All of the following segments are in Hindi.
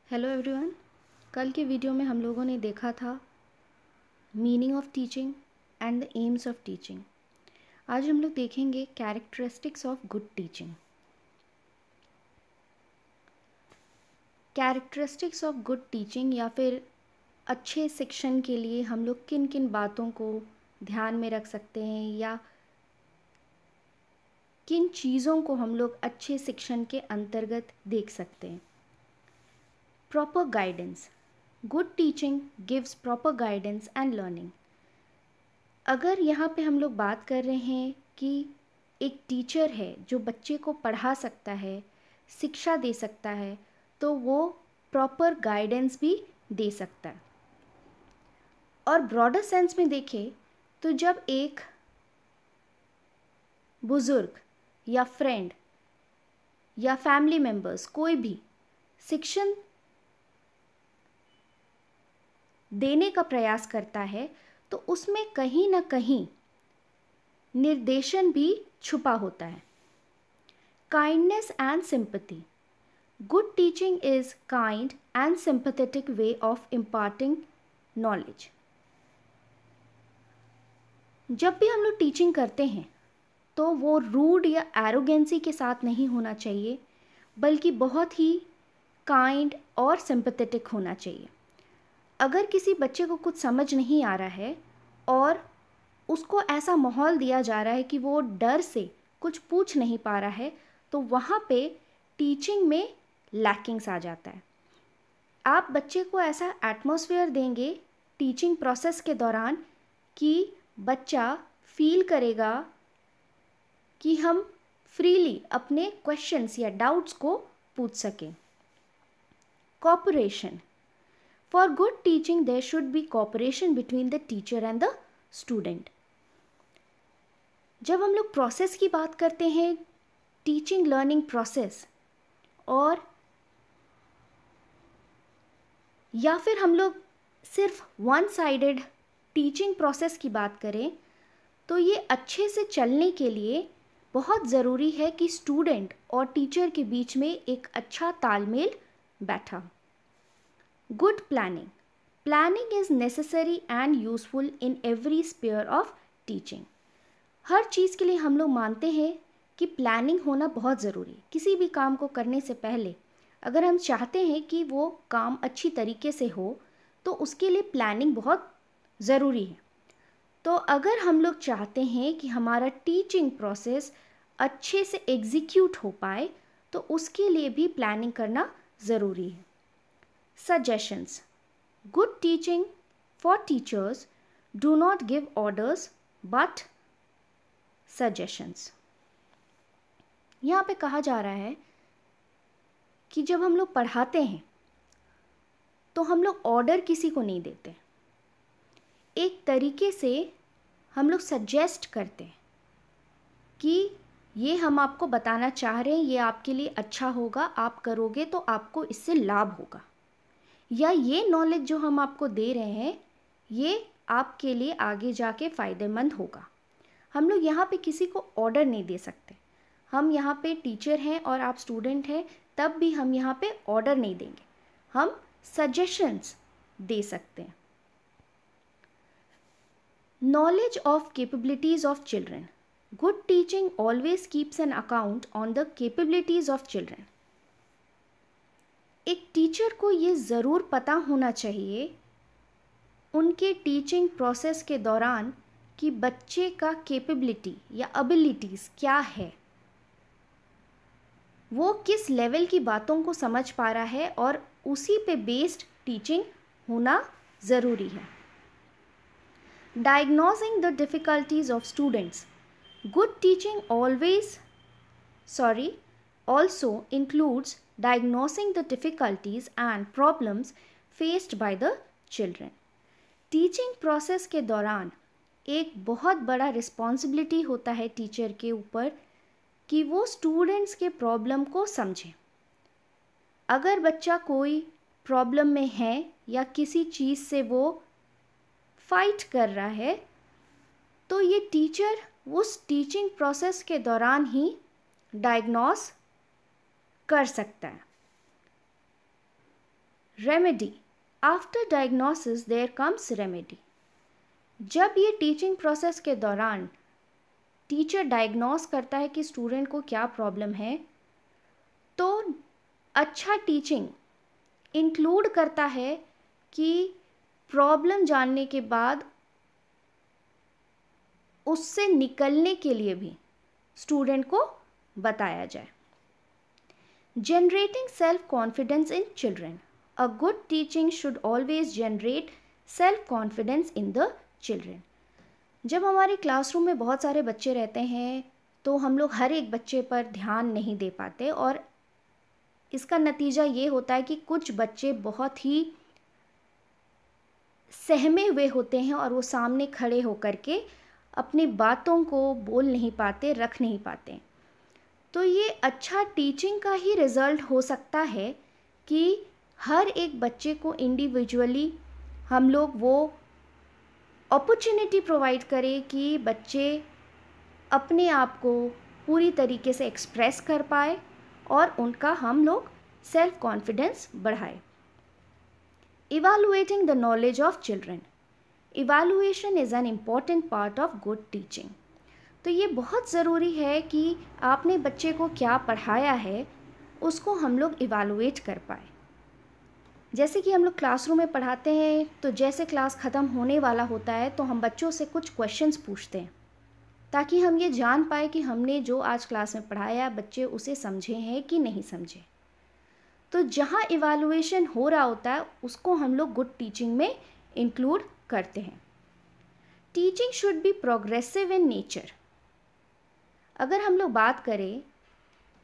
Hello everyone. कल के वीडियो में हम लोगों ने देखा था meaning of teaching and the AIIMS of teaching. आज हम लोग देखेंगे characteristics of good teaching. Characteristics of good teaching या फिर अच्छे शिक्षण के लिए हम लोग किन किन बातों को ध्यान में रख सकते हैं या किन चीज़ों को हम लोग अच्छे शिक्षण के अंतर्गत देख सकते हैं। Proper guidance. Good teaching gives proper guidance and learning. अगर यहाँ पे हम लोग बात कर रहे हैं कि एक टीचर है जो बच्चे को पढ़ा सकता है, शिक्षा दे सकता है, तो वो प्रॉपर गाइडेंस भी दे सकता है। और ब्रॉडर सेंस में देखें तो जब एक बुज़ुर्ग या फ्रेंड या फैमिली मेम्बर्स कोई भी शिक्षण देने का प्रयास करता है तो उसमें कहीं ना कहीं निर्देशन भी छुपा होता है। Kindness and sympathy. Good teaching is kind and sympathetic way of imparting knowledge. जब भी हम लोग टीचिंग करते हैं तो वो रूड या एरोगेंसी के साथ नहीं होना चाहिए, बल्कि बहुत ही काइंड और सिंपैथेटिक होना चाहिए। अगर किसी बच्चे को कुछ समझ नहीं आ रहा है और उसको ऐसा माहौल दिया जा रहा है कि वो डर से कुछ पूछ नहीं पा रहा है, तो वहाँ पे टीचिंग में लैकिंग्स आ जाता है। आप बच्चे को ऐसा एटमॉस्फेयर देंगे टीचिंग प्रोसेस के दौरान कि बच्चा फील करेगा कि हम फ्रीली अपने क्वेश्चंस या डाउट्स को पूछ सकें। Cooperation. For good teaching, there should be cooperation between the teacher and the student. जब हम लोग प्रोसेस की बात करते हैं, टीचिंग लर्निंग प्रोसेस, और या फिर हम लोग सिर्फ वन साइडेड टीचिंग प्रोसेस की बात करें, तो ये अच्छे से चलने के लिए बहुत ज़रूरी है कि स्टूडेंट और टीचर के बीच में एक अच्छा तालमेल बैठा। Good planning. Planning is necessary and useful in every sphere of teaching. हर चीज़ के लिए हम लोग मानते हैं कि प्लानिंग होना बहुत ज़रूरी है। किसी भी काम को करने से पहले अगर हम चाहते हैं कि वो काम अच्छी तरीके से हो, तो उसके लिए प्लानिंग बहुत ज़रूरी है। तो अगर हम लोग चाहते हैं कि हमारा टीचिंग प्रोसेस अच्छे से एग्जीक्यूट हो पाए, तो उसके लिए भी प्लानिंग करना ज़रूरी है। Suggestions. Good teaching for teachers do not give orders but suggestions. यहाँ पे कहा जा रहा है कि जब हम लोग पढ़ाते हैं तो हम लोग ऑर्डर किसी को नहीं देते। एक तरीके से हम लोग सजेस्ट करते हैं कि ये हम आपको बताना चाह रहे हैं, ये आपके लिए अच्छा होगा, आप करोगे तो आपको इससे लाभ होगा, या ये नॉलेज जो हम आपको दे रहे हैं ये आपके लिए आगे जाके फ़ायदेमंद होगा। हम लोग यहाँ पे किसी को ऑर्डर नहीं दे सकते। हम यहाँ पे टीचर हैं और आप स्टूडेंट हैं, तब भी हम यहाँ पे ऑर्डर नहीं देंगे, हम सजेशंस दे सकते हैं। Knowledge of capabilities of children. Good teaching always keeps an account on the capabilities of children. एक टीचर को ये ज़रूर पता होना चाहिए उनके टीचिंग प्रोसेस के दौरान कि बच्चे का कैपेबिलिटी या एबिलिटीज़ क्या है, वो किस लेवल की बातों को समझ पा रहा है, और उसी पे बेस्ड टीचिंग होना ज़रूरी है। Diagnosing the difficulties of students. Good teaching also includes diagnosing the difficulties and problems faced by the children. Teaching process के दौरान एक बहुत बड़ा रिस्पॉन्सिबिलिटी होता है टीचर के ऊपर कि वो स्टूडेंट्स के प्रॉब्लम को समझें। अगर बच्चा कोई प्रॉब्लम में है या किसी चीज़ से वो फाइट कर रहा है, तो ये टीचर उस टीचिंग प्रोसेस के दौरान ही डायग्नोस कर सकता है। Remedy, after diagnosis there comes remedy. जब ये टीचिंग प्रोसेस के दौरान टीचर डायग्नोस करता है कि स्टूडेंट को क्या प्रॉब्लम है, तो अच्छा टीचिंग इंक्लूड करता है कि प्रॉब्लम जानने के बाद उससे निकलने के लिए भी स्टूडेंट को बताया जाए। Generating self confidence in children, a good teaching should always generate self confidence in the children. जब हमारे क्लासरूम में बहुत सारे बच्चे रहते हैं तो हम लोग हर एक बच्चे पर ध्यान नहीं दे पाते, और इसका नतीजा ये होता है कि कुछ बच्चे बहुत ही सहमे हुए होते हैं और वो सामने खड़े होकर के अपनी बातों को बोल नहीं पाते, रख नहीं पाते। तो ये अच्छा टीचिंग का ही रिज़ल्ट हो सकता है कि हर एक बच्चे को इंडिविजुअली हम लोग वो अपॉर्चुनिटी प्रोवाइड करें कि बच्चे अपने आप को पूरी तरीके से एक्सप्रेस कर पाए और उनका हम लोग सेल्फ कॉन्फिडेंस बढ़ाए। Evaluating the knowledge of children, evaluation is an important part of good teaching. तो ये बहुत ज़रूरी है कि आपने बच्चे को क्या पढ़ाया है उसको हम लोग इवैल्यूएट कर पाए। जैसे कि हम लोग क्लासरूम में पढ़ाते हैं तो जैसे क्लास ख़त्म होने वाला होता है तो हम बच्चों से कुछ क्वेश्चंस पूछते हैं ताकि हम ये जान पाए कि हमने जो आज क्लास में पढ़ाया बच्चे उसे समझे हैं कि नहीं समझे। तो जहाँ इवैल्यूएशन हो रहा होता है उसको हम लोग गुड टीचिंग में इंक्लूड करते हैं। Teaching should be progressive in nature. अगर हम लोग बात करें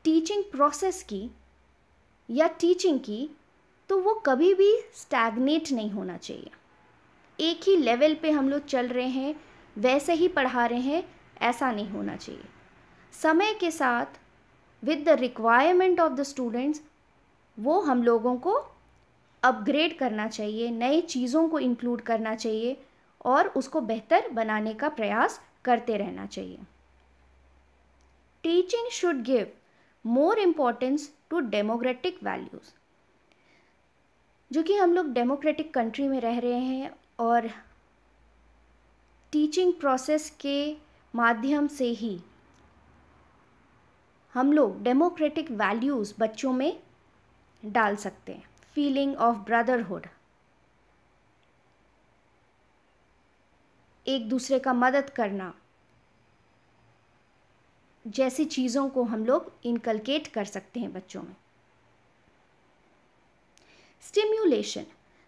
टीचिंग प्रोसेस की या टीचिंग की, तो वो कभी भी स्टैग्नेट नहीं होना चाहिए। एक ही लेवल पे हम लोग चल रहे हैं, वैसे ही पढ़ा रहे हैं, ऐसा नहीं होना चाहिए। समय के साथ with the requirement of the students वो हम लोगों को अपग्रेड करना चाहिए, नई चीज़ों को इंक्लूड करना चाहिए और उसको बेहतर बनाने का प्रयास करते रहना चाहिए। Teaching should give more importance to democratic values. जो कि हम लोग डेमोक्रेटिक कंट्री में रह रहे हैं और टीचिंग प्रोसेस के माध्यम से ही हम लोग डेमोक्रेटिक वैल्यूज़ बच्चों में डाल सकते हैं। फीलिंग ऑफ ब्रदरहुड, एक दूसरे का मदद करना, जैसी चीज़ों को हम लोग इनकलकेट कर सकते हैं बच्चों में। Stimulation.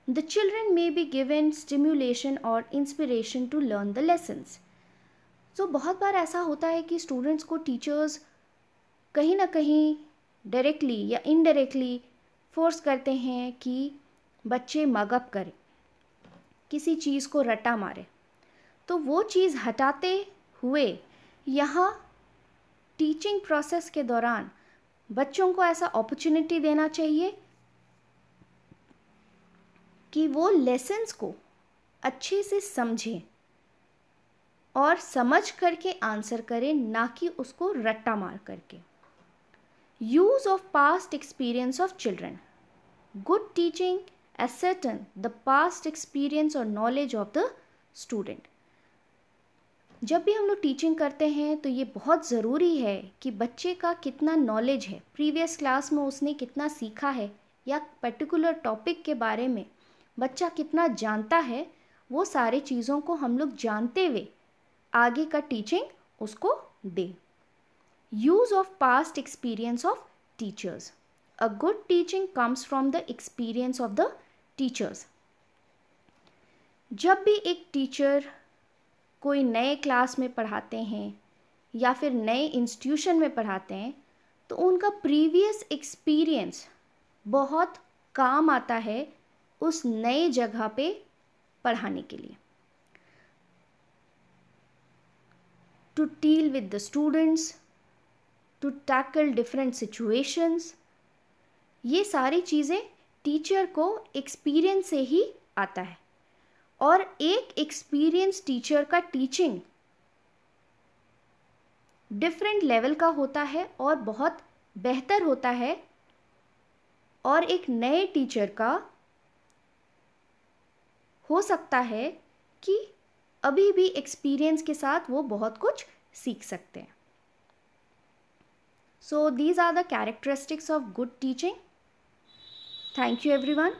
The children may be given stimulation or inspiration to learn the lessons. So बहुत बार ऐसा होता है कि स्टूडेंट्स को टीचर्स कहीं ना कहीं डायरेक्टली या इनडायरेक्टली फोर्स करते हैं कि बच्चे मगअप करें, किसी चीज़ को रटा मारे। तो वो चीज़ हटाते हुए यहाँ टीचिंग प्रोसेस के दौरान बच्चों को ऐसा अपॉर्चुनिटी देना चाहिए कि वो लेसन्स को अच्छे से समझें और समझ करके आंसर करें, ना कि उसको रट्टा मार करके। Use of past experience of children, good teaching ascertain the past experience और नॉलेज ऑफ द स्टूडेंट। जब भी हम लोग टीचिंग करते हैं तो ये बहुत ज़रूरी है कि बच्चे का कितना नॉलेज है, प्रीवियस क्लास में उसने कितना सीखा है या पर्टिकुलर टॉपिक के बारे में बच्चा कितना जानता है, वो सारी चीज़ों को हम लोग जानते हुए आगे का टीचिंग उसको दे। Use of past experience of teachers, a good teaching comes from the experience of the teachers. जब भी एक टीचर कोई नए क्लास में पढ़ाते हैं या फिर नए इंस्टीट्यूशन में पढ़ाते हैं तो उनका प्रीवियस एक्सपीरियंस बहुत काम आता है उस नए जगह पे पढ़ाने के लिए। To deal with the students, to tackle different situations, ये सारी चीज़ें टीचर को एक्सपीरियंस से ही आता है। और एक एक्सपीरियंस टीचर का टीचिंग डिफरेंट लेवल का होता है और बहुत बेहतर होता है, और एक नए टीचर का हो सकता है कि अभी भी एक्सपीरियंस के साथ वो बहुत कुछ सीख सकते हैं. So these are the characteristics of good teaching. Thank you everyone.